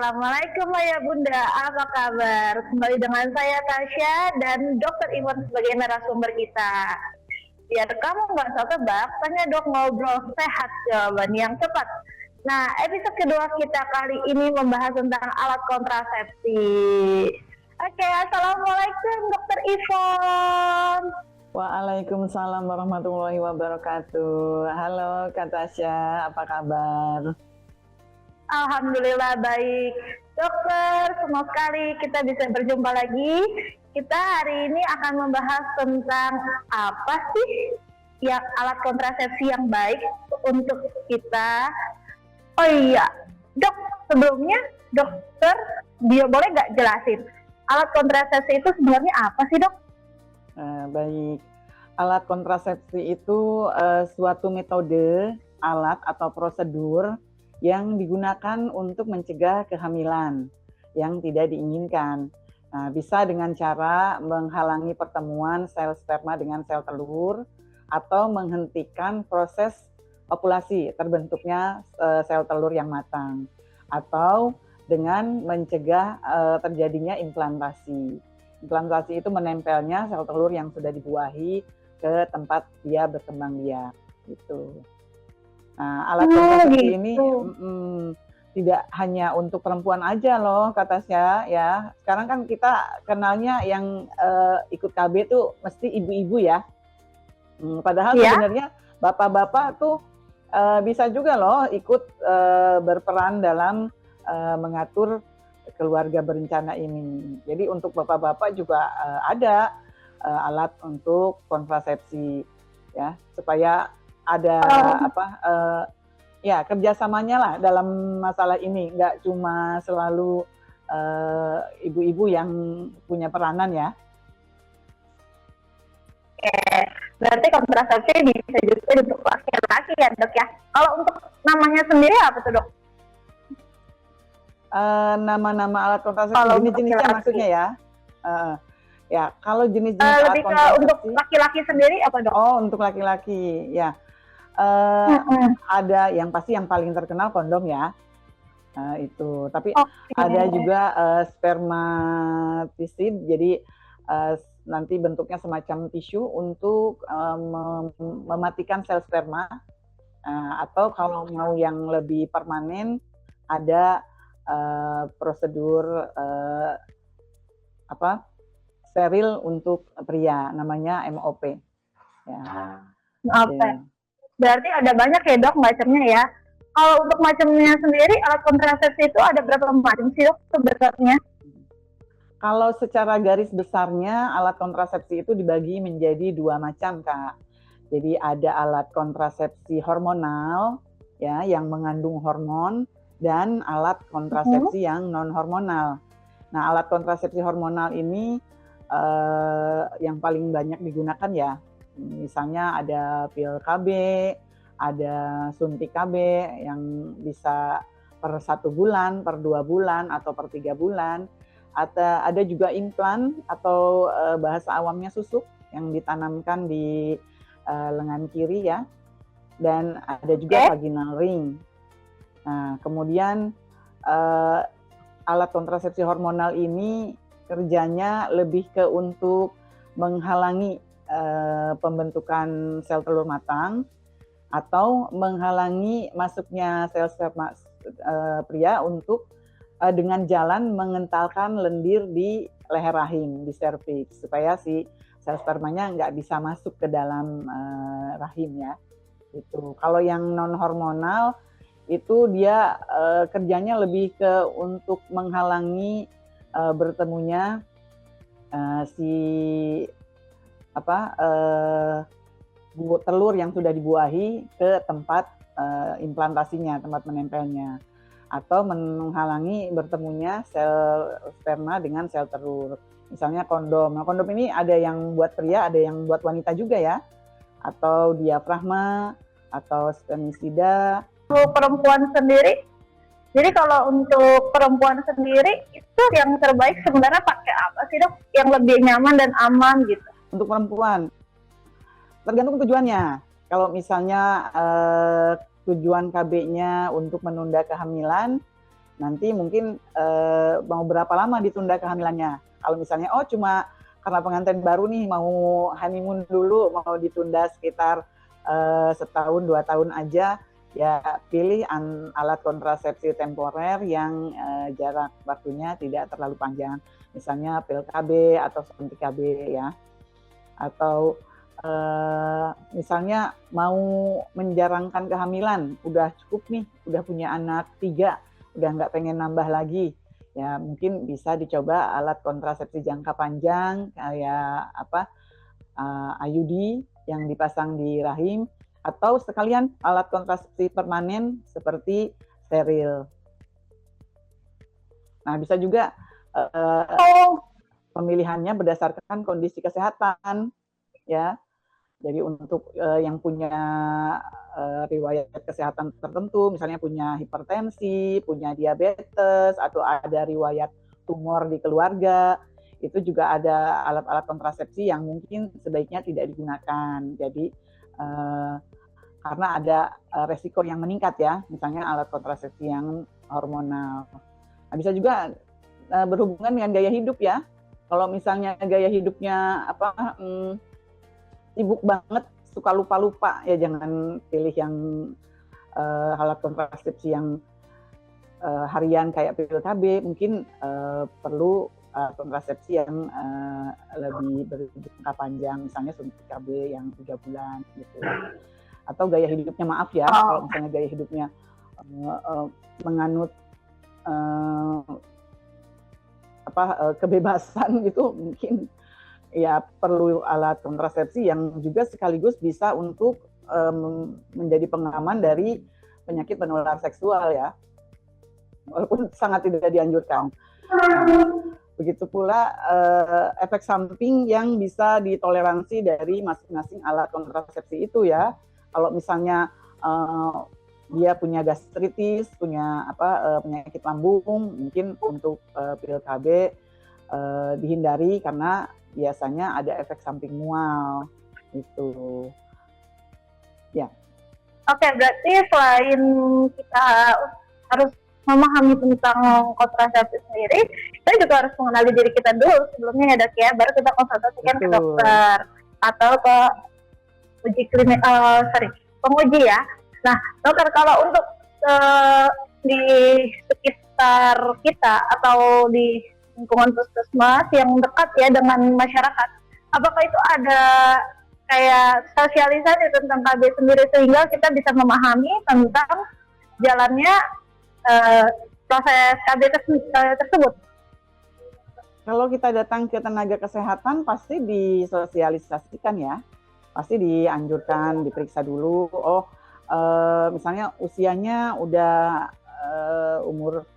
Assalamualaikum Ayah Bunda, apa kabar? Kembali dengan saya Tasya dan Dokter Iwan sebagai narasumber kita. Biar kamu nggak salah tebak, tanya dok ngobrol sehat jawaban yang tepat. Nah, episode kedua kita kali ini membahas tentang alat kontrasepsi. Oke, Assalamualaikum Dokter Iwan. Waalaikumsalam warahmatullahi wabarakatuh. Halo Kak Tasya, apa kabar? Alhamdulillah baik. Dokter, senang sekali kita bisa berjumpa lagi. Kita hari ini akan membahas tentang apa sih yang alat kontrasepsi yang baik untuk kita. Oh iya, dok, sebelumnya dokter dia boleh nggak jelasin alat kontrasepsi itu sebenarnya apa sih dok? Baik, alat kontrasepsi itu suatu metode, alat atau prosedur yang digunakan untuk mencegah kehamilan yang tidak diinginkan. Nah, bisa dengan cara menghalangi pertemuan sel sperma dengan sel telur atau menghentikan proses ovulasi, terbentuknya sel telur yang matang, atau dengan mencegah terjadinya implantasi. Implantasi itu menempelnya sel telur yang sudah dibuahi ke tempat dia berkembang biak, gitu. Nah, alat kontrasepsi ini tidak hanya untuk perempuan aja loh, kata saya ya. Sekarang kan kita kenalnya yang ikut KB tuh mesti ibu-ibu ya. Padahal sebenarnya bapak-bapak tuh bisa juga loh ikut berperan dalam mengatur keluarga berencana ini. Jadi untuk bapak-bapak juga ada alat untuk kontrasepsi ya, supaya ada kerjasamanya lah dalam masalah ini, nggak cuma selalu ibu-ibu yang punya peranan ya. Oke, berarti kontrasepsi bisa juga untuk laki-laki ya dok ya. Kalau untuk namanya sendiri apa tuh dok? Nama-nama alat kontrasepsi jenis-jenisnya maksudnya ya. Ya, kalau jenis-jenis alat kontrasepsi untuk laki-laki sendiri apa dok? Oh, untuk laki-laki ya. Ada yang pasti yang paling terkenal kondom ya. Itu. Tapi ada juga spermaticid, jadi nanti bentuknya semacam tisu untuk mematikan sel sperma. Atau kalau mau yang lebih permanen ada prosedur steril untuk pria, namanya MOP. Ya. MOP. Berarti ada banyak ya dok macamnya ya. Kalau untuk macamnya sendiri alat kontrasepsi itu ada berapa macam sih dok sebenarnya? Kalau secara garis besarnya alat kontrasepsi itu dibagi menjadi dua macam Kak. Jadi ada alat kontrasepsi hormonal ya yang mengandung hormon, dan alat kontrasepsi yang non hormonal. Nah, alat kontrasepsi hormonal ini yang paling banyak digunakan ya. Misalnya ada pil KB, ada suntik KB yang bisa per 1 bulan, per 2 bulan, atau per 3 bulan. Ada juga implan atau bahasa awamnya susuk yang ditanamkan di lengan kiri ya. Dan ada juga vaginal ring. Nah, kemudian alat kontrasepsi hormonal ini kerjanya lebih ke untuk menghalangi pembentukan sel telur matang atau menghalangi masuknya sel sperma pria untuk dengan jalan mengentalkan lendir di leher rahim, di serviks, supaya si sel spermanya nggak bisa masuk ke dalam rahim ya. Itu. Kalau yang non hormonal itu dia kerjanya lebih ke untuk menghalangi bertemunya telur yang sudah dibuahi ke tempat implantasinya, tempat menempelnya, atau menghalangi bertemunya sel sperma dengan sel telur. Misalnya kondom. Nah, kondom ini ada yang buat pria, ada yang buat wanita juga ya, atau diafragma, atau spermisida. Untuk perempuan sendiri, jadi kalau untuk perempuan sendiri itu yang terbaik sebenarnya pakai apa sih dok? Yang lebih nyaman dan aman gitu. Untuk perempuan, tergantung tujuannya. Kalau misalnya tujuan KB-nya untuk menunda kehamilan, nanti mungkin mau berapa lama ditunda kehamilannya. Kalau misalnya cuma karena pengantin baru nih mau honeymoon dulu, mau ditunda sekitar setahun 2 tahun aja, ya pilih alat kontrasepsi temporer yang jarak waktunya tidak terlalu panjang. Misalnya pil KB atau suntik KB ya. Atau misalnya mau menjarangkan kehamilan, udah cukup nih, udah punya anak 3, udah nggak pengen nambah lagi, ya mungkin bisa dicoba alat kontrasepsi jangka panjang kayak IUD yang dipasang di rahim, atau sekalian alat kontrasepsi permanen seperti steril. Nah, bisa juga pemilihannya berdasarkan kondisi kesehatan, ya. Jadi untuk yang punya riwayat kesehatan tertentu, misalnya punya hipertensi, punya diabetes, atau ada riwayat tumor di keluarga, itu juga ada alat-alat kontrasepsi yang mungkin sebaiknya tidak digunakan. Jadi karena ada resiko yang meningkat ya, misalnya alat kontrasepsi yang hormonal. Nah, bisa juga berhubungan dengan gaya hidup ya. Kalau misalnya gaya hidupnya sibuk banget, suka lupa-lupa, ya jangan pilih yang alat kontrasepsi yang harian kayak pil KB. Mungkin perlu kontrasepsi yang lebih berjangka panjang, misalnya suntik KB yang 3 bulan gitu. Atau gaya hidupnya, maaf ya, kalau misalnya gaya hidupnya menganut kebebasan gitu, mungkin ya perlu alat kontrasepsi yang juga sekaligus bisa untuk menjadi pengaman dari penyakit penular seksual ya, walaupun sangat tidak dianjurkan. Begitu pula efek samping yang bisa ditoleransi dari masing-masing alat kontrasepsi itu ya. Kalau misalnya dia punya gastritis, punya penyakit lambung, mungkin untuk pil KB dihindari karena biasanya ada efek samping mual itu. Ya. Oke, berarti selain kita harus memahami tentang kontrasepsi sendiri, kita juga harus mengenali diri kita dulu sebelumnya ya dok ya, baru kita konsultasikan ke dokter atau ke penguji ya. Nah dokter, kalau untuk di sekitar kita atau di lingkungan puskesmas yang dekat ya dengan masyarakat, apakah itu ada kayak sosialisasi tentang KB sendiri sehingga kita bisa memahami tentang jalannya proses KB tersebut? Kalau kita datang ke tenaga kesehatan pasti disosialisasikan ya, pasti dianjurkan diperiksa dulu. Misalnya usianya udah umur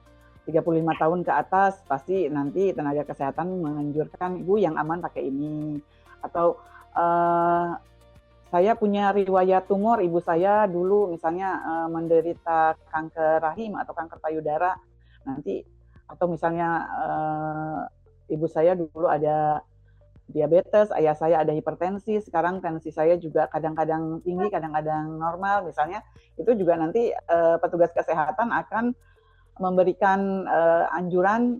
35 tahun ke atas, pasti nanti tenaga kesehatan menganjurkan ibu yang aman pakai ini. Atau saya punya riwayat tumor, ibu saya dulu misalnya menderita kanker rahim atau kanker payudara, nanti atau misalnya ibu saya dulu ada diabetes, ayah saya ada hipertensi, sekarang tensi saya juga kadang-kadang tinggi, kadang-kadang normal misalnya, itu juga nanti petugas kesehatan akan memberikan anjuran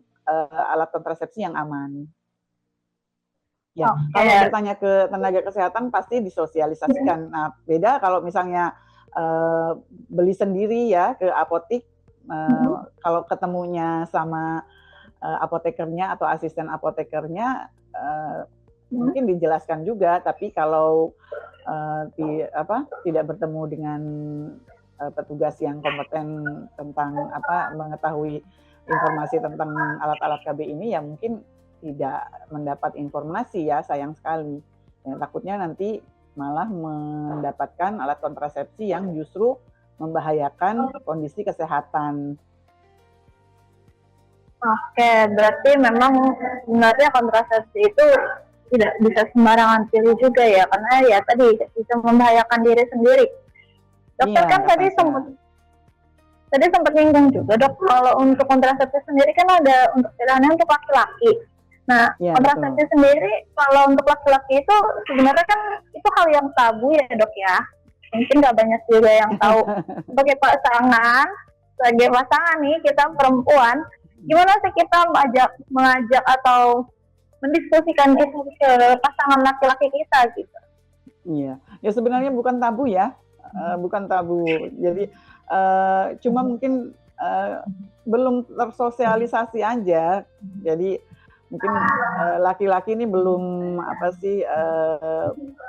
alat kontrasepsi yang aman. Ya, kalau bertanya ke tenaga kesehatan pasti disosialisasikan. Nah, beda kalau misalnya beli sendiri ya ke apotik, kalau ketemunya sama apotekernya atau asisten apotekernya mungkin dijelaskan juga, tapi kalau tidak bertemu dengan petugas yang kompeten tentang mengetahui informasi tentang alat-alat KB ini, ya mungkin tidak mendapat informasi ya, sayang sekali. Ya, takutnya nanti malah mendapatkan alat kontrasepsi yang justru membahayakan kondisi kesehatan. Oke, berarti memang sebenarnya kontrasepsi itu tidak bisa sembarangan pilih juga ya, karena ya tadi bisa membahayakan diri sendiri. Dokter kan tadi sempat nyinggung juga dok, kalau untuk kontrasepsi sendiri kan ada untuk pilihannya untuk laki-laki. Nah, kontrasepsi sendiri kalau untuk laki-laki itu sebenarnya kan itu hal yang tabu ya dok ya. Mungkin nggak banyak juga yang tahu sebagai pasangan. sebagai pasangan nih, kita perempuan, gimana sih kita mengajak atau mendiskusikan itu ke pasangan laki-laki kita gitu? Iya, ya sebenarnya bukan tabu ya, bukan tabu. Jadi cuma mungkin belum tersosialisasi aja. Jadi mungkin laki-laki ini belum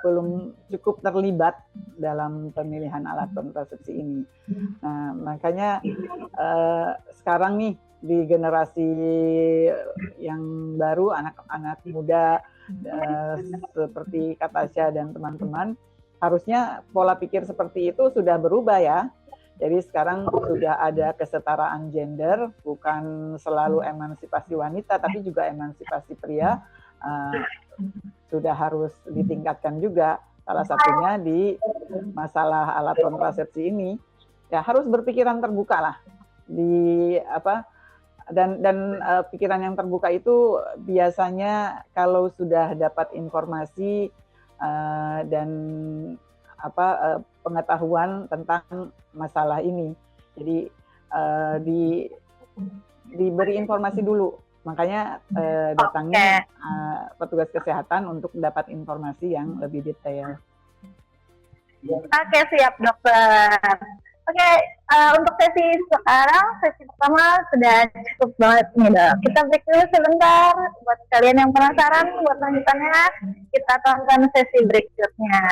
belum cukup terlibat dalam pemilihan alat kontrasepsi ini. Nah, makanya sekarang nih di generasi yang baru, anak-anak muda seperti Katasha dan teman-teman, harusnya pola pikir seperti itu sudah berubah ya. Jadi sekarang sudah ada kesetaraan gender, bukan selalu emansipasi wanita, tapi juga emansipasi pria sudah harus ditingkatkan juga. Salah satunya di masalah alat kontrasepsi ini, ya harus berpikiran terbuka lah. Dan pikiran yang terbuka itu biasanya kalau sudah dapat informasi dan pengetahuan tentang masalah ini. Jadi diberi informasi dulu. Makanya datangnya petugas kesehatan untuk mendapat informasi yang lebih detail. Oke, siap dokter. Oke, untuk sesi sekarang, sesi pertama sudah cukup banget nih dok. Kita break dulu sebentar. Buat kalian yang penasaran, buat lanjutannya, kita tonton sesi berikutnya.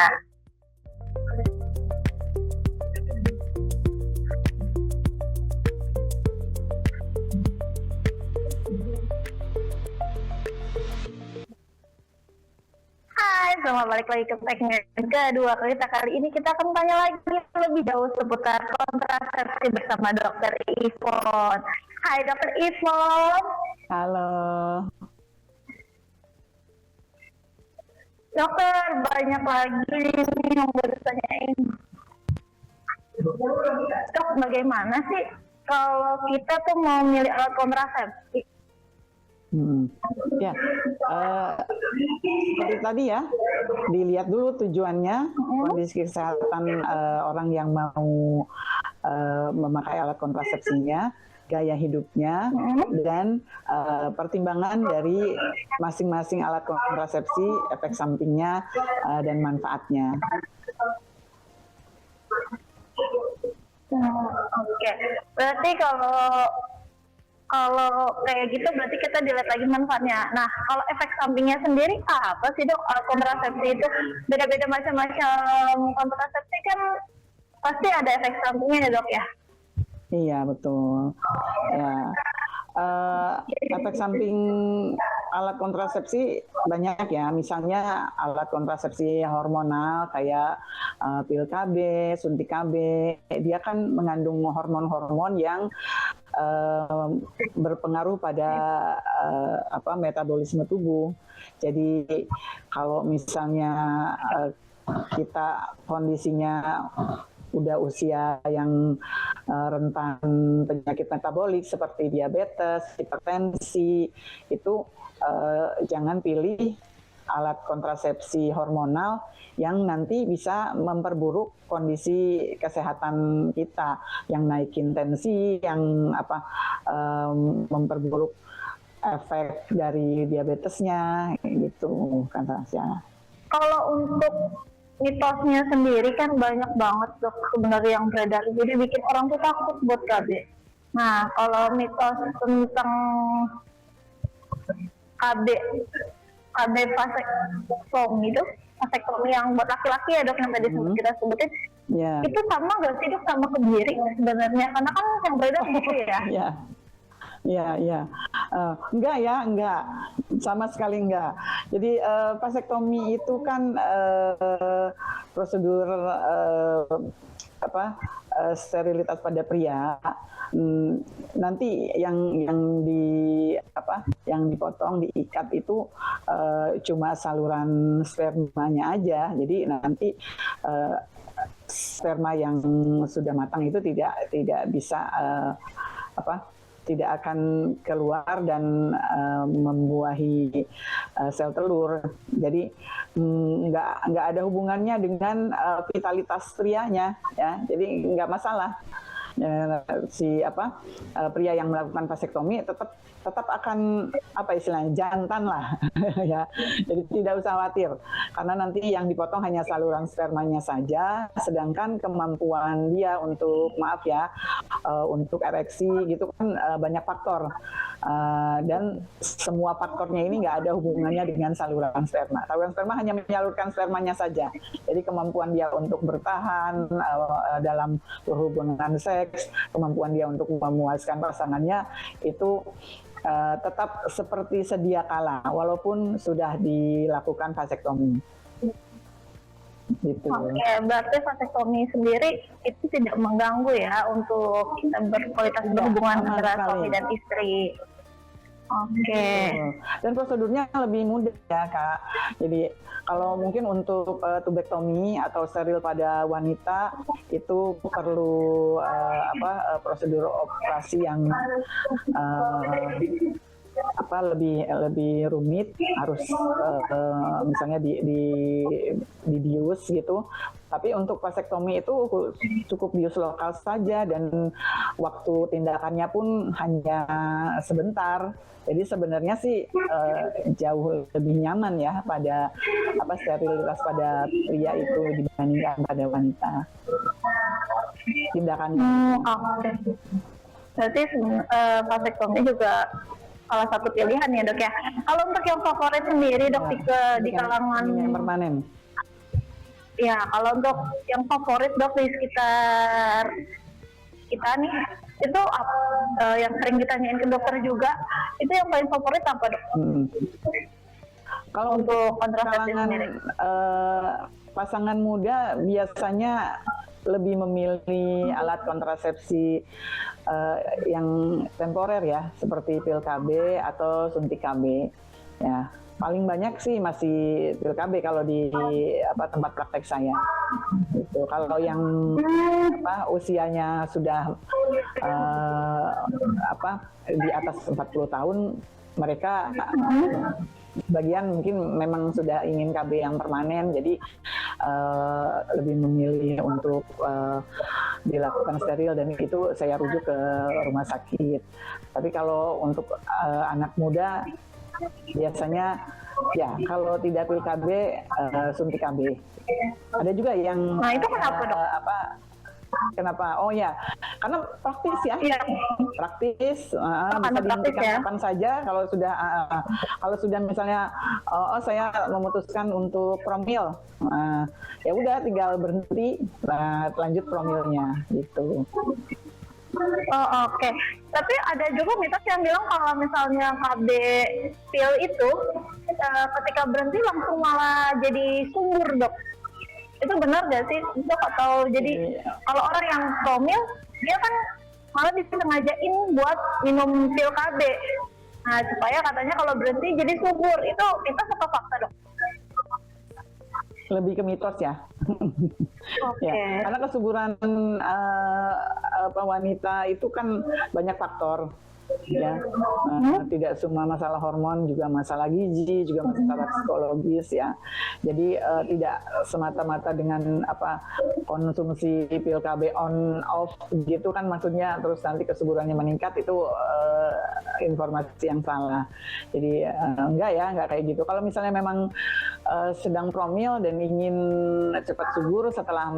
Hai, selamat balik lagi ke segmen kedua kita. Kali ini kita akan tanya lagi lebih jauh seputar kontrasepsi bersama Dr. Ivon. Hai Dr. Ivon. Halo. Dokter, banyak lagi yang mau ditanyain. Dok, bagaimana sih kalau kita tuh mau milih alat kontrasepsi? Ya, seperti tadi ya, dilihat dulu tujuannya, kondisi kesehatan orang yang mau memakai alat kontrasepsinya, gaya hidupnya, dan pertimbangan dari masing-masing alat kontrasepsi, efek sampingnya dan manfaatnya. Oke, berarti kalau kayak gitu berarti kita dilihat lagi manfaatnya. Nah, kalau efek sampingnya sendiri apa sih dok? Kontrasepsi itu beda-beda, macam-macam kontrasepsi kan pasti ada efek sampingnya ya dok ya? Iya betul. Ya, efek samping alat kontrasepsi banyak ya. Misalnya alat kontrasepsi hormonal kayak pil KB, suntik KB, dia kan mengandung hormon-hormon yang berpengaruh pada metabolisme tubuh. Jadi kalau misalnya kita kondisinya udah usia yang rentan penyakit metabolik seperti diabetes, hipertensi, itu jangan pilih alat kontrasepsi hormonal yang nanti bisa memperburuk kondisi kesehatan kita, yang naikin tensi, yang memperburuk efek dari diabetesnya, gitu kata saya. Kalau untuk mitosnya sendiri kan banyak banget dok sebenarnya yang beredar, jadi bikin orang tuh takut buat KB. Nah, kalau mitos tentang KB vasektomi itu, vasektomi yang buat laki-laki ya dok, yang tadi kita sebutin, itu sama nggak sih dok sama kebiri sebenarnya? Karena kan yang beredar gitu ya. Ya. Enggak. Sama sekali enggak. Jadi vasektomi itu kan prosedur sterilitas pada pria. Nanti yang dipotong, diikat itu cuma saluran spermanya aja. Jadi nanti sperma yang sudah matang itu tidak bisa tidak akan keluar dan membuahi sel telur. Jadi nggak ada hubungannya dengan vitalitas prianya, ya. Jadi nggak masalah. pria yang melakukan vasektomi tetap akan istilahnya jantan lah ya. Jadi tidak usah khawatir karena nanti yang dipotong hanya saluran spermanya saja, sedangkan kemampuan dia untuk untuk ereksi gitu kan banyak faktor. Dan semua faktornya ini nggak ada hubungannya dengan saluran sperma. Saluran sperma hanya menyalurkan spermanya saja. Jadi kemampuan dia untuk bertahan dalam berhubungan seks, kemampuan dia untuk memuaskan pasangannya itu tetap seperti sedia kala, walaupun sudah dilakukan vasektomi. Gitu. Oke, berarti vasektomi sendiri itu tidak mengganggu ya untuk kita berkualitas berhubungan antara suami dan istri. Oke. Dan prosedurnya lebih mudah ya Kak. Jadi kalau mungkin untuk tubektomi atau steril pada wanita itu perlu prosedur operasi yang lebih rumit, harus misalnya dibius gitu. Tapi untuk vasektomi itu cukup bius lokal saja dan waktu tindakannya pun hanya sebentar. Jadi sebenarnya sih jauh lebih nyaman ya pada sterilitas pada pria itu dibandingkan pada wanita. Tindakannya. Berarti vasektomi juga salah satu pilihan ya dok ya. Kalau untuk yang favorit sendiri dok di kalangan yang permanen. Ya, kalau untuk yang favorit dok di sekitar kita nih, itu yang sering ditanyain ke dokter juga, itu yang paling favorit apa dok? Kalau untuk kalangan pasangan muda biasanya lebih memilih alat kontrasepsi yang temporer ya, seperti pil KB atau suntik KB. Ya, paling banyak sih masih pil KB kalau di tempat praktek saya. Gitu. Kalau yang usianya sudah di atas 40 tahun, mereka bagian mungkin memang sudah ingin KB yang permanen, jadi lebih memilih untuk dilakukan steril dan itu saya rujuk ke rumah sakit. Tapi kalau untuk anak muda biasanya ya kalau tidak pil KB suntik KB. Ada juga yang itu kenapa dok? Kenapa? Oh ya, karena praktis ya. Iya. Praktis, bisa dihentikan kapan saja. Kalau sudah misalnya, saya memutuskan untuk promil, ya udah tinggal berhenti, lanjut promilnya, gitu. Oh oke. Tapi ada juga mitos yang bilang kalau misalnya KB pil itu ketika berhenti langsung malah jadi subur dok. Itu benar gak sih dok? Atau jadi kalau orang yang promil dia kan malah disengajain buat minum pil KB, nah supaya katanya kalau berhenti jadi subur. Itu atau fakta dok? Lebih ke mitos ya. Okay. Ya, karena kesuburan wanita itu kan banyak faktor. Ya, tidak semua masalah hormon, juga masalah gizi, juga masalah psikologis ya. Jadi tidak semata-mata dengan konsumsi pil KB on off gitu kan, maksudnya terus nanti kesuburannya meningkat, itu informasi yang salah. Jadi enggak kayak gitu. Kalau misalnya memang sedang promil dan ingin cepat subur setelah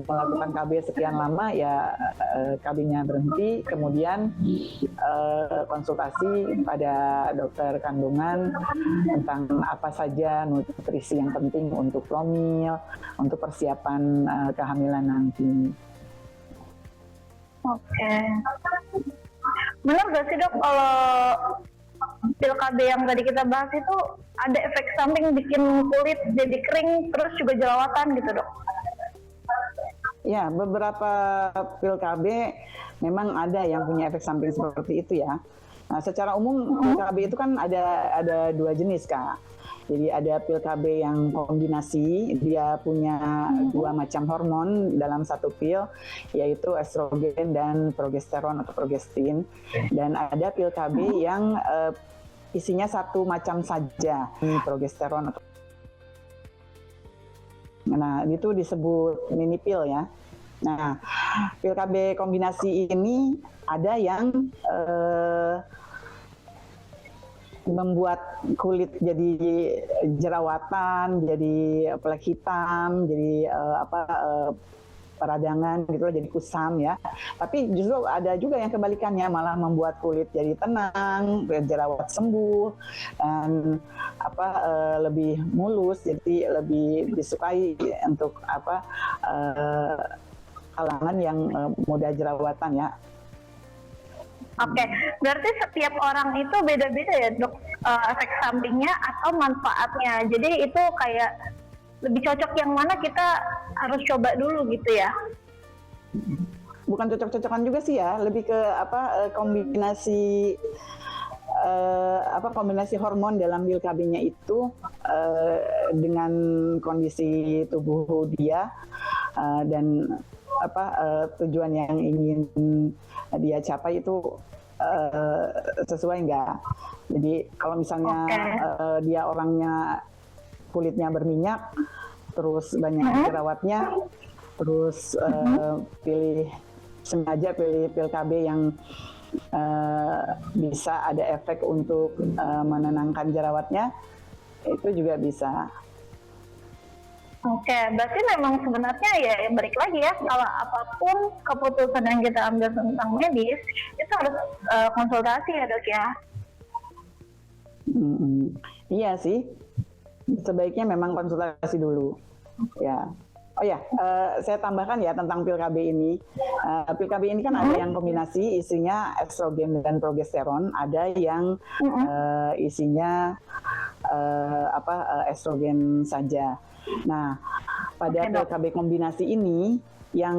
melakukan KB sekian lama, ya KB-nya berhenti, kemudian konsultasi pada dokter kandungan tentang apa saja nutrisi yang penting untuk promil, untuk persiapan kehamilan nanti. Oke. Benar gak sih dok kalau pil KB yang tadi kita bahas itu ada efek samping bikin kulit jadi kering terus juga jerawatan gitu dok? Ya, beberapa pil KB memang ada yang punya efek samping seperti itu ya. Nah, secara umum pil KB itu kan ada dua jenis Kak. Jadi ada pil KB yang kombinasi, dia punya dua macam hormon dalam satu pil, yaitu estrogen dan progesteron atau progestin. Dan ada pil KB yang isinya satu macam saja, progesteron atau. Nah, itu disebut mini pil ya. Nah, pil KB kombinasi ini ada yang membuat kulit jadi jerawatan, jadi flek hitam, jadi peradangan gitu loh, jadi kusam ya. Tapi justru ada juga yang kebalikannya, malah membuat kulit jadi tenang, jerawat sembuh, dan lebih mulus, jadi lebih disukai untuk kalangan yang mudah jerawatan ya. Oke, berarti setiap orang itu beda-beda ya dok, efek sampingnya atau manfaatnya. Jadi itu kayak lebih cocok yang mana kita harus coba dulu gitu ya? Bukan cocok-cocokan juga sih ya, lebih ke kombinasi kombinasi hormon dalam pil KB-nya itu dengan kondisi tubuh dia dan tujuan yang ingin dia capai itu sesuai nggak. Jadi kalau misalnya dia orangnya kulitnya berminyak, terus banyak jerawatnya, terus sengaja pilih pil KB yang bisa ada efek untuk menenangkan jerawatnya, itu juga bisa. Oke, berarti memang sebenarnya ya balik lagi ya, kalau apapun keputusan yang kita ambil tentang medis itu harus konsultasi ya dok ya. Iya sih, sebaiknya memang konsultasi dulu ya. Oh ya, saya tambahkan ya tentang pil KB ini. Pil KB ini kan ada yang kombinasi isinya estrogen dan progesteron, ada yang isinya estrogen saja. Nah, pada pil KB kombinasi ini yang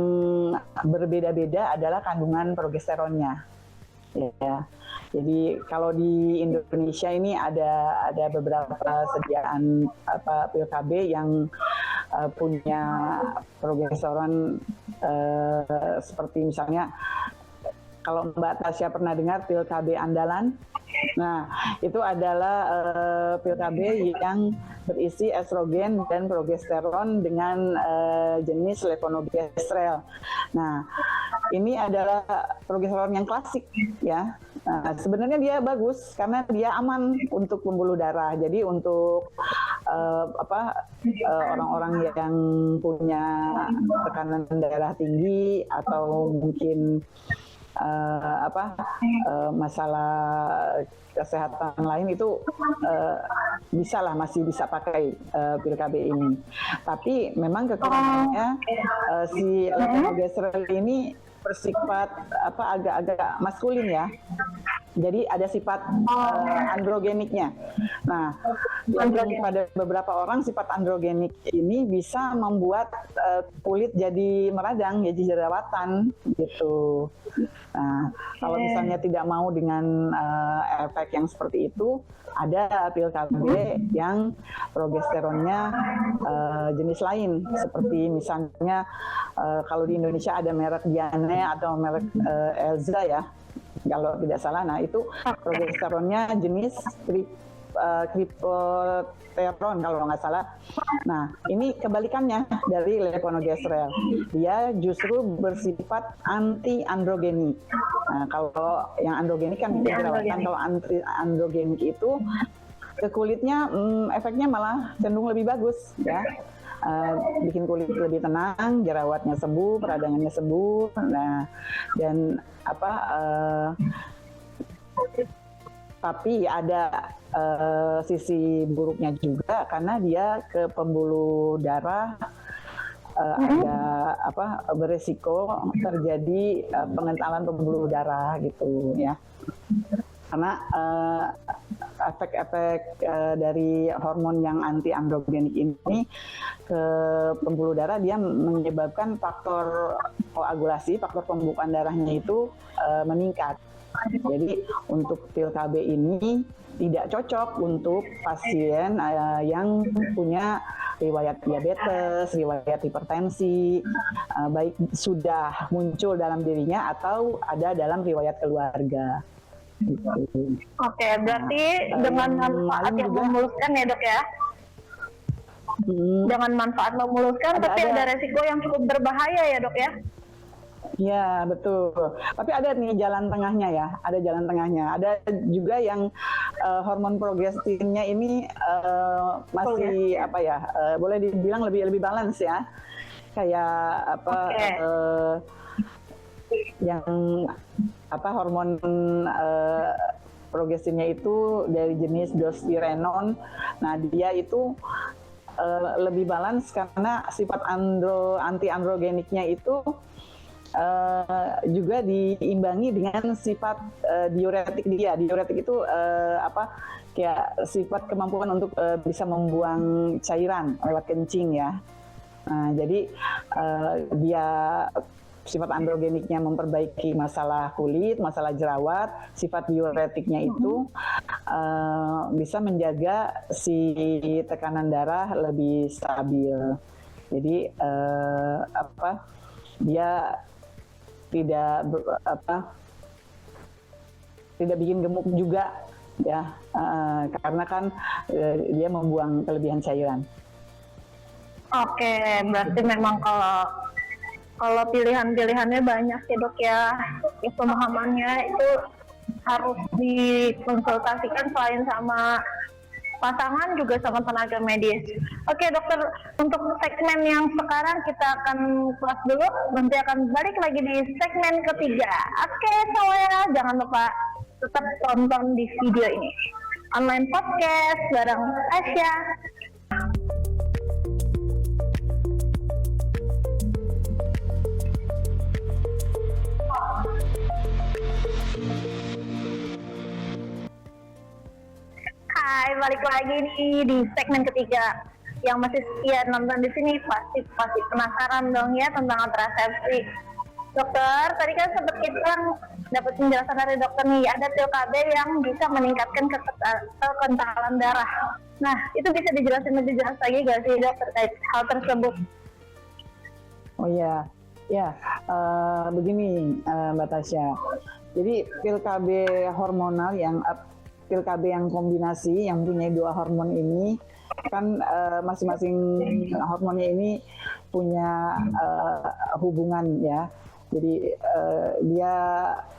berbeda-beda adalah kandungan progesteronnya. Ya. Jadi kalau di Indonesia ini ada beberapa sediaan pil KB yang punya progesteron seperti misalnya kalau Mbak Tasya pernah dengar pil KB andalan. Nah, itu adalah pil KB yang berisi estrogen dan progesteron dengan jenis levonorgestrel. Nah, ini adalah progesteron yang klasik ya. Nah, sebenarnya dia bagus karena dia aman untuk pembuluh darah. Jadi untuk orang-orang yang punya tekanan darah tinggi atau mungkin masalah kesehatan lain itu masih bisa pakai pil KB ini. Tapi memang kekurangannya si levonorgestrel ini bersifat agak-agak maskulin ya. Jadi ada sifat androgeniknya. Nah, pada beberapa orang sifat androgenik ini bisa membuat kulit jadi meradang, jadi jerawatan gitu. Nah, kalau misalnya tidak mau dengan efek yang seperti itu, ada pil KB yang progesteronnya jenis lain, seperti misalnya kalau di Indonesia ada merek Diane atau merek Elza ya, kalau tidak salah. Nah, itu progesteronnya jenis kripoteron kalau nggak salah. Nah, ini kebalikannya dari levonorgestrel. Dia justru bersifat anti-androgenik. Nah, kalau yang androgenik kan jerawatan, kalau anti-androgenik itu ke kulitnya efeknya malah cenderung lebih bagus ya. Bikin kulit lebih tenang, jerawatnya sembuh, peradangannya sembuh. Nah, dan tapi ada sisi buruknya juga karena dia ke pembuluh darah ada beresiko terjadi pengentalan pembuluh darah gitu ya. Karena efek-efek dari hormon yang anti androgenik ini ke pembuluh darah, dia menyebabkan faktor koagulasi, faktor pembukaan darahnya itu meningkat. Jadi untuk pil KB ini tidak cocok untuk pasien yang punya riwayat diabetes, riwayat hipertensi, baik sudah muncul dalam dirinya atau ada dalam riwayat keluarga. Oke, berarti dengan manfaat yang memuluskan ya dok ya? Dengan manfaat memuluskan, tapi ada resiko yang cukup berbahaya ya dok ya? Ya, betul. Tapi ada nih jalan tengahnya ya, ada jalan tengahnya. Ada juga yang hormon progestinnya ini masih apa ya, boleh dibilang lebih balance ya. Kayak apa, yang apa hormon progestinnya itu dari jenis dostirenon. Nah, dia itu lebih balance karena sifat anti-androgeniknya itu juga diimbangi dengan sifat diuretik dia. Diuretik itu apa? Kayak sifat kemampuan untuk bisa membuang cairan lewat kencing ya. Nah, jadi dia sifat androgeniknya memperbaiki masalah kulit, masalah jerawat. Sifat diuretiknya itu bisa menjaga si tekanan darah lebih stabil. Jadi apa? Dia tidak tidak bikin gemuk juga ya, karena kan dia membuang kelebihan cairan. Oke, berarti memang kalau pilihan-pilihannya banyak ya dok ya, pemahamannya itu harus dikonsultasikan selain sama pasangan juga sama tenaga medis. Oke dokter, untuk segmen yang sekarang kita akan kelas dulu, nanti akan balik lagi di segmen ketiga. Oke semuanya, jangan lupa tetap tonton di video ini. Online podcast bareng Asya. Hai, balik lagi nih di segmen ketiga. Yang masih setia nonton di sini pasti penasaran dong ya tentang kontrasepsi. Dokter, tadi kan sempat kita dapat penjelasan dari dokter nih, ada pil KB yang bisa meningkatkan kekentalan darah. Nah, itu bisa dijelasin lebih jelas lagi gak sih dok terkait hal tersebut? Oh ya, begini Mbak Tasya. Jadi pil KB hormonal pil KB yang kombinasi yang punya dua hormon ini kan masing-masing hormonnya ini punya hubungan ya. Jadi dia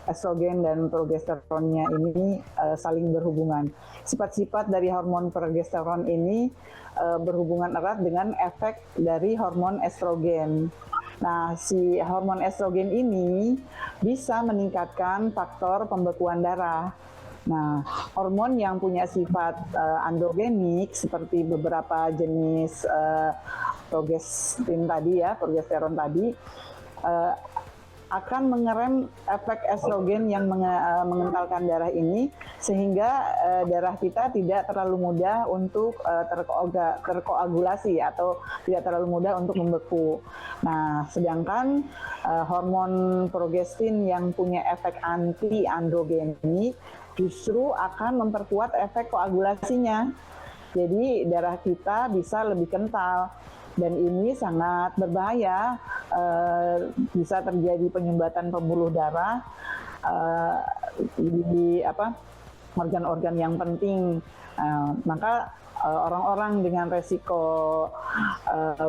estrogen dan progesteronnya ini saling berhubungan. Sifat-sifat dari hormon progesteron ini berhubungan erat dengan efek dari hormon estrogen. Nah, si hormon estrogen ini bisa meningkatkan faktor pembekuan darah. Nah, hormon yang punya sifat androgenik seperti beberapa jenis progesteron tadi akan mengerem efek estrogen yang mengentalkan darah ini sehingga darah kita tidak terlalu mudah untuk terkoagulasi atau tidak terlalu mudah untuk membeku. Nah, sedangkan hormon progestin yang punya efek anti-androgenik justru akan memperkuat efek koagulasinya. Jadi darah kita bisa lebih kental. Dan ini sangat berbahaya, bisa terjadi penyumbatan pembuluh darah di organ-organ yang penting. Maka orang-orang dengan resiko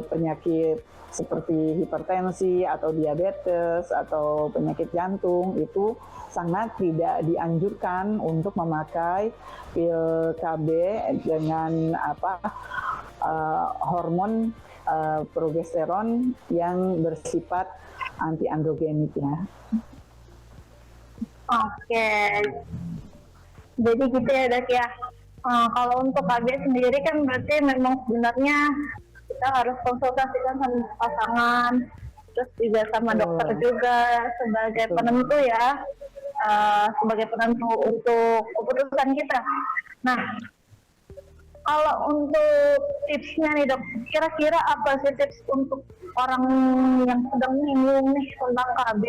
penyakit seperti hipertensi atau diabetes atau penyakit jantung itu sangat tidak dianjurkan untuk memakai pil KB dengan hormon progesteron yang bersifat anti-androgenik ya. Oke, jadi gitu ya dok ya. Kalau untuk KB sendiri kan berarti memang sebenarnya kita harus konsultasikan sama pasangan, terus juga sama dokter juga sebagai penentu ya, sebagai penentu untuk keputusan kita. Nah, kalau untuk tipsnya nih dok, kira-kira apa sih tips untuk orang yang sedang bingung nih tentang KB?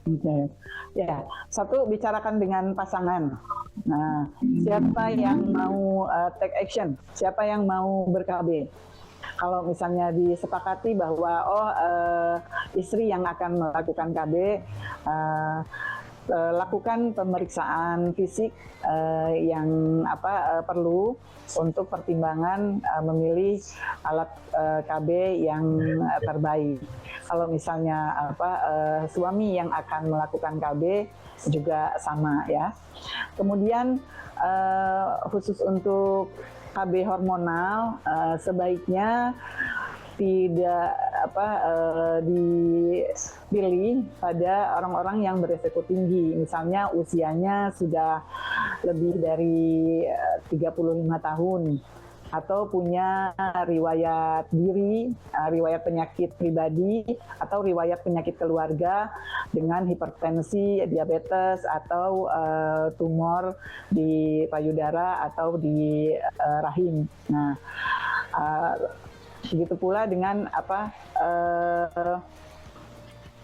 Oke. Ya, satu, bicarakan dengan pasangan. Nah, siapa yang mau take action? Siapa yang mau ber-KB? Kalau misalnya disepakati bahwa istri yang akan melakukan KB, lakukan pemeriksaan fisik yang perlu untuk pertimbangan memilih alat KB yang terbaik. Kalau misalnya suami yang akan melakukan KB juga sama ya. Kemudian khusus untuk KB hormonal sebaiknya tidak dipilih pada orang-orang yang beresiko tinggi, misalnya usianya sudah lebih dari 35 tahun atau punya riwayat riwayat penyakit pribadi atau riwayat penyakit keluarga dengan hipertensi, diabetes atau tumor di payudara atau di rahim. Nah, begitu pula dengan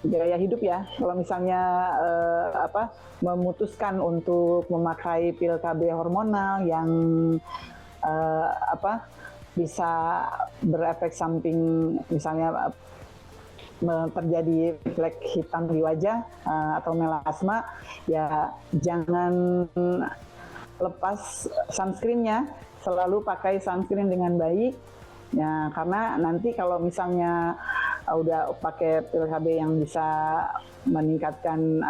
gaya hidup ya. Kalau misalnya memutuskan untuk memakai pil KB hormonal yang bisa berefek samping, misalnya terjadi flek hitam di wajah atau melasma, ya jangan lepas sunscreen-nya, selalu pakai sunscreen dengan baik. Ya, karena nanti kalau misalnya udah pakai pil KB yang bisa meningkatkan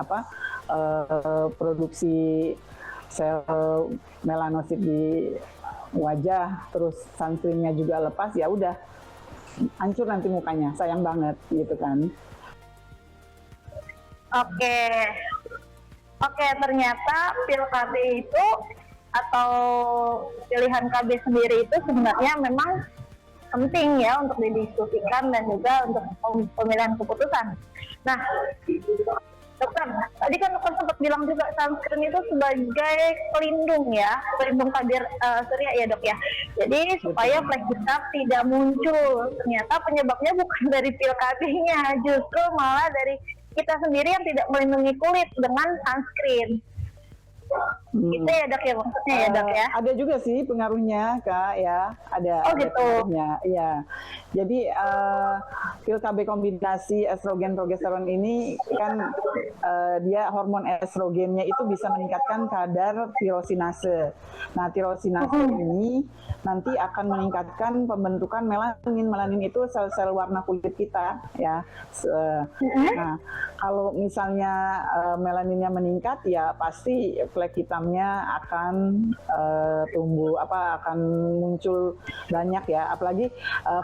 produksi sel melanosit di wajah, terus sunscreen-nya juga lepas, ya udah hancur nanti mukanya, sayang banget gitu kan. Oke, ternyata pil KB itu atau pilihan KB sendiri itu sebenarnya memang penting ya untuk didiskusikan dan juga untuk pemilihan keputusan. Nah, dokter, tadi kan dokter sempat bilang juga sunscreen itu sebagai pelindung tabir surya ya dok ya. Jadi supaya flek hitam tidak muncul. Ternyata penyebabnya bukan dari pil KB-nya, justru malah dari kita sendiri yang tidak melindungi kulit dengan sunscreen. Gitu ya dok ya, maksudnya ya dok ya. Ada juga sih pengaruhnya Kak ya, ada gitu. Pengaruhnya. Iya. Jadi pil KB kombinasi estrogen progesteron ini kan dia hormon estrogennya itu bisa meningkatkan kadar tirosinase. Nah, tirosinase ini nanti akan meningkatkan pembentukan melanin. Melanin itu sel-sel warna kulit kita ya. Nah, kalau misalnya melaninnya meningkat, ya pasti flek hitamnya akan tumbuh, akan muncul banyak ya. Apalagi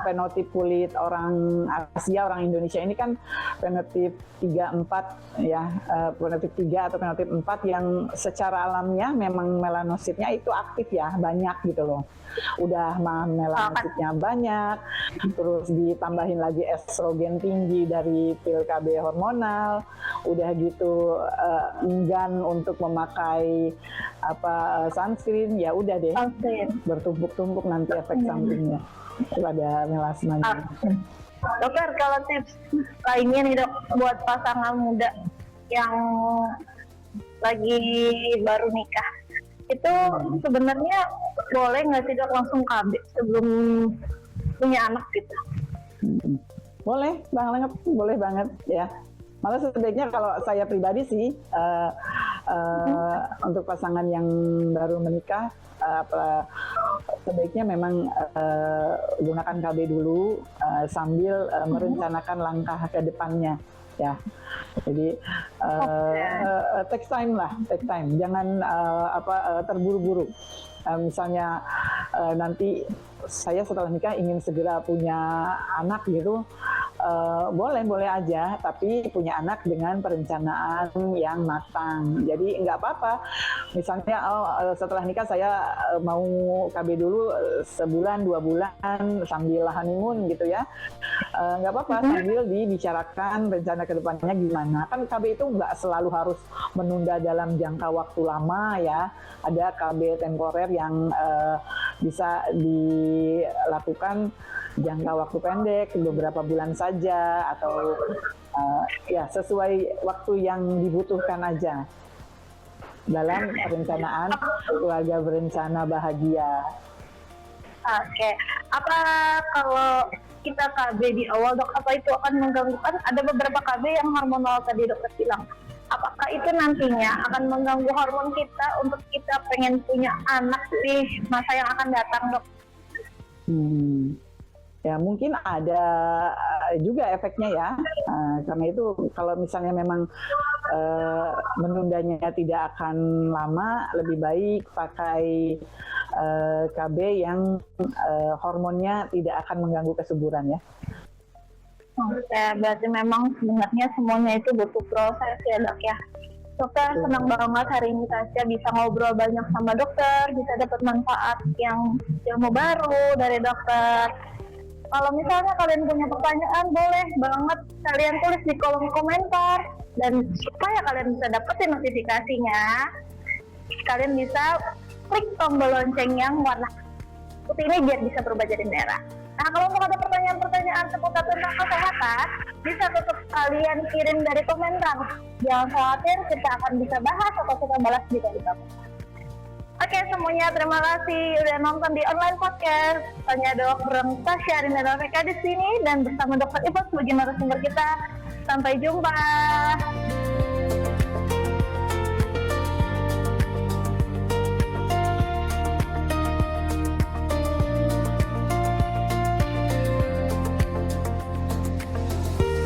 fenotip kulit orang Asia, orang Indonesia ini kan fenotip 3-4 ya, fenotip 3 atau fenotip 4 yang secara alamiah memang melanositnya itu aktif ya, banyak gitu loh. Udah melanositnya banyak, terus ditambahin lagi estrogen tinggi dari pil KB hormonal, udah gitu enggan untuk memakai sunscreen, ya udah deh bertumpuk-tumpuk nanti efek sampingnya pada melasmanya. Dokter, kalau tips lainnya nih dok buat pasangan muda yang lagi baru nikah, itu sebenarnya boleh nggak sih dok langsung KB sebelum punya anak gitu? Boleh banget ya. Malah sebaiknya kalau saya pribadi sih untuk pasangan yang baru menikah sebaiknya memang gunakan KB dulu sambil merencanakan langkah ke depannya ya. Jadi take time, jangan terburu-buru. Misalnya nanti saya setelah nikah ingin segera punya anak gitu, boleh aja, tapi punya anak dengan perencanaan yang matang. Jadi nggak apa-apa. Misalnya setelah nikah saya mau KB dulu sebulan 2 bulan sambil honeymoon gitu ya, nggak apa-apa, sambil dibicarakan rencana kedepannya gimana. Kan KB itu nggak selalu harus menunda dalam jangka waktu lama ya. Ada KB temporer yang bisa dilakukan jangka waktu pendek, beberapa bulan saja, atau ya sesuai waktu yang dibutuhkan aja dalam perencanaan keluarga berencana bahagia. Oke, apa kalau kita KB di awal dok, apa itu akan mengganggu? Kan ada beberapa KB yang hormonal tadi dokter bilang, apakah itu nantinya akan mengganggu hormon kita untuk kita pengen punya anak di masa yang akan datang, Dok? Ya mungkin ada juga efeknya ya. Karena itu kalau misalnya memang menundanya tidak akan lama, lebih baik pakai KB yang hormonnya tidak akan mengganggu kesuburan ya. Oke, berarti memang sebenarnya semuanya itu butuh proses ya, Dok ya. Dokter, senang banget hari ini Tasya bisa ngobrol banyak sama dokter, bisa dapat manfaat yang ilmu baru dari dokter. Kalau misalnya kalian punya pertanyaan, boleh banget kalian tulis di kolom komentar. Dan supaya kalian bisa dapetin notifikasinya, kalian bisa klik tombol lonceng yang warna putih ini biar bisa berubah jadi merah. Nah, kalau mau ada pertanyaan-pertanyaan seputar tentang kesehatan, bisa tetap kalian kirim dari komentar. Jangan khawatir, kita akan bisa bahas atau kita balas juga di komentar. Oke, semuanya terima kasih udah nonton di online podcast. Tanya Dok bareng Tasya Rinda di sini dan bersama Dokter Ibu sebagai narasumber kita. Sampai jumpa.